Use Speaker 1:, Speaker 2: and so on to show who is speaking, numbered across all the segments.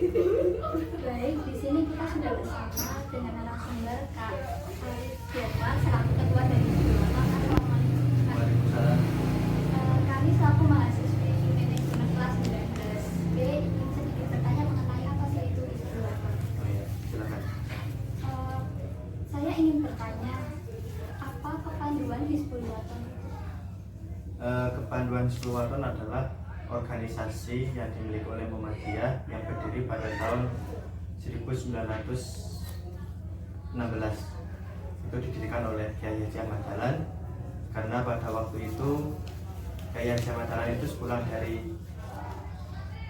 Speaker 1: Baik, di sini kita sudah bersama dengan narasumber Kak Arif Firman selaku ketua dari Hizbullah.
Speaker 2: Waalaikumsalam.
Speaker 1: Kami selaku mahasiswi manajemen kelas 19B ingin sedikit bertanya mengenai apa sih itu Hizbullah.
Speaker 2: Oh iya, silakan.
Speaker 1: Saya ingin bertanya, apa kepanduan Hizbullah?
Speaker 2: Kepanduan Hizbul Wathan adalah organisasi yang dimiliki oleh Muhammadiyah yang berdiri pada tahun 1916. Itu didirikan oleh Kiai Haji Ahmad Dahlan karena pada waktu itu Kiai Haji Ahmad Dahlan itu sepulang dari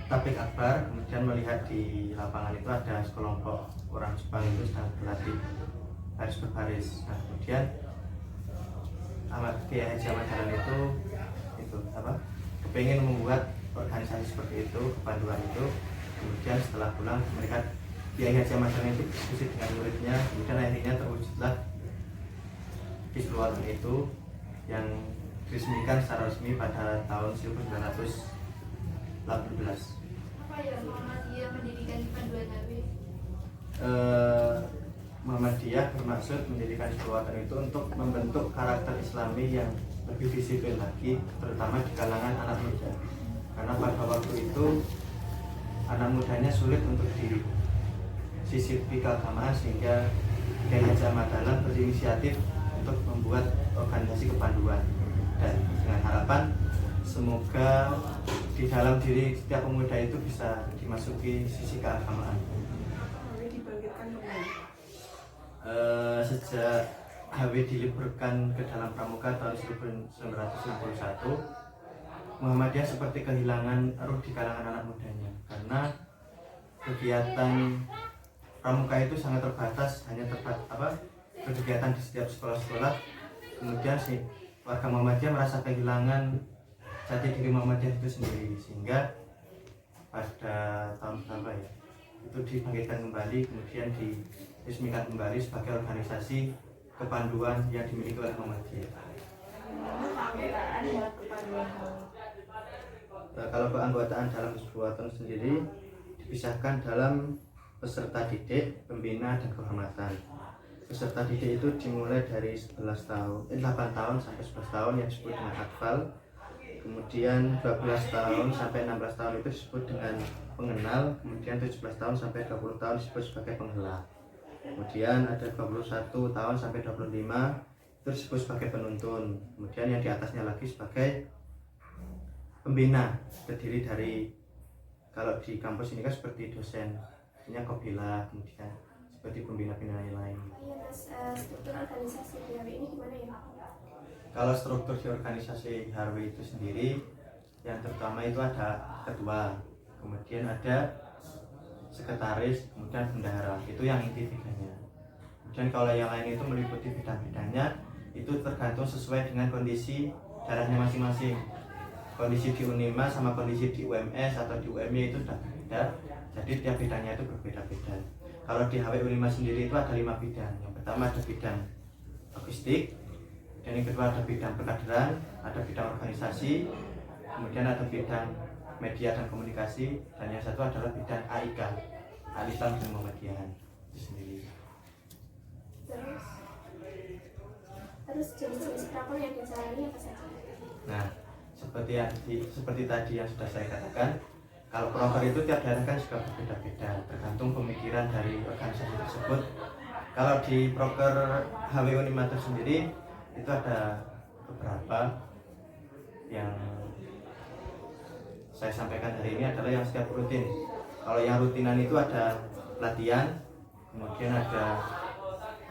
Speaker 2: tablik akbar, kemudian melihat di lapangan itu ada sekelompok orang Jepang itu sedang berlatih baris berbaris. Nah, kemudian Kiai Haji Ahmad Dahlan itu kepengen membuat organisasi seperti itu, kepanduan itu. Kemudian setelah pulang mereka Kiai Haji Ahmad Dahlan itu diskusi dengan muridnya, kemudian akhirnya terwujudlah Hizbul Wathan itu yang diresmikan secara resmi pada tahun 1918.
Speaker 1: Apa yang Muhammadiyah mendirikan kepanduan Nabi?
Speaker 2: Muhammadiyah bermaksud mendirikan Hizbul Wathan itu untuk membentuk karakter Islami yang lebih disiplin lagi, terutama di kalangan anak muda. Karena pada waktu itu anak mudanya sulit untuk disisipi keagamaan, sehingga Kiai Haji Ahmad Dahlan berinisiatif untuk membuat organisasi kepanduan, dan dengan harapan semoga di dalam diri setiap pemuda itu bisa dimasuki sisi keagamaan. Sejak HW diliburkan ke dalam pramuka tahun 1961, Muhammadiyah seperti kehilangan ruh di kalangan anak mudanya, karena kegiatan pramuka itu sangat terbatas, hanya berkegiatan di setiap sekolah-sekolah. Kemudian si warga Muhammadiyah merasa kehilangan jati diri Muhammadiyah itu sendiri, sehingga pada tahun berapa ya itu dibangkitkan kembali, kemudian diresmikan kembali sebagai organisasi kepanduan yang dimiliki oleh Muhammadiyah. Kalau keanggotaan dalam Hizbul Wathan sendiri dipisahkan dalam peserta didik, pembina, dan kehormatan. Peserta didik itu dimulai dari 8 tahun sampai 11 tahun yang disebut dengan akfal. Kemudian 12 tahun sampai 16 tahun itu disebut dengan pengenal. Kemudian 17 tahun sampai 20 tahun disebut sebagai penghela. Kemudian ada 21 tahun sampai 25 itu disebut sebagai penuntun. Kemudian yang di atasnya lagi sebagai pembina, terdiri dari, kalau di kampus ini kan seperti dosen, artinya Kopila, kemudian seperti pembina-pembina yang lain.
Speaker 1: Iya mas, struktur organisasi di HW ini gimana ya?
Speaker 2: Kalau struktur di organisasi HW itu sendiri, yang terutama itu ada ketua, kemudian ada sekretaris, kemudian bendahara, itu yang inti bidangnya. Kemudian kalau yang lain itu meliputi bidang-bidangnya, itu tergantung sesuai dengan kondisi daerahnya masing-masing. Kondisi di Unima sama kondisi di UMS atau di UMY itu sudah berbeda, jadi tiap bidangnya itu berbeda-beda. Kalau di HW Unima sendiri itu ada 5 bidang. Yang pertama ada bidang logistik, dan yang kedua ada bidang perkaderan, ada bidang organisasi, kemudian ada bidang media dan komunikasi, dan yang satu adalah bidang AIK, Al-Islam dan Muhammadiyah itu sendiri.
Speaker 1: Terus jenis-jenis prakor yang dijalani apa saja?
Speaker 2: Nah, seperti tadi yang sudah saya katakan, kalau proker itu tiap daerah kan juga berbeda-beda, tergantung pemikiran dari organisasi tersebut. Kalau di proker HW Unima sendiri itu ada beberapa yang saya sampaikan hari ini adalah yang setiap rutin. Kalau yang rutinan itu ada latihan, kemudian ada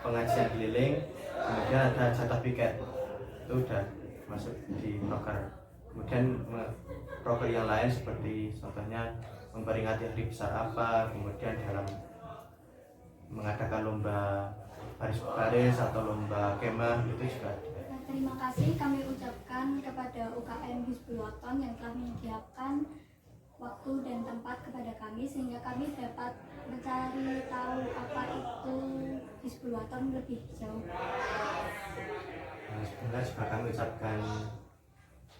Speaker 2: pengajian keliling, kemudian ada jatah piket, itu udah masuk di proker. Kemudian proker yang lain seperti contohnya memperingati hari besar apa, kemudian dalam mengadakan lomba baris-baris atau lomba kemah, itu juga ada.
Speaker 1: Terima kasih kami ucapkan kepada UKM Hizbul Wathan yang telah menyediakan waktu dan tempat kepada kami, sehingga kami dapat mencari tahu apa itu Hizbul Wathan lebih jauh.
Speaker 2: Sebenarnya juga kami ucapkan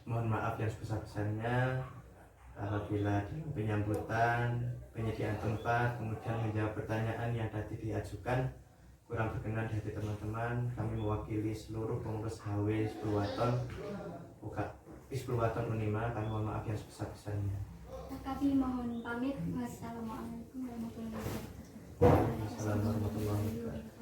Speaker 2: mohon maaf yang sebesar-besarnya apabila di penyambutan, penyediaan tempat, kemudian menjawab pertanyaan yang tadi diajukan kurang berkenan di hati teman-teman, kami mewakili seluruh pengurus HW Hizbul-Wathon Unima, kami mohon maaf yang sebesar-besarnya.
Speaker 1: Kami mohon pamit. Wassalamualaikum warahmatullahi wabarakatuh.
Speaker 2: Assalamualaikum warahmatullahi wabarakatuh.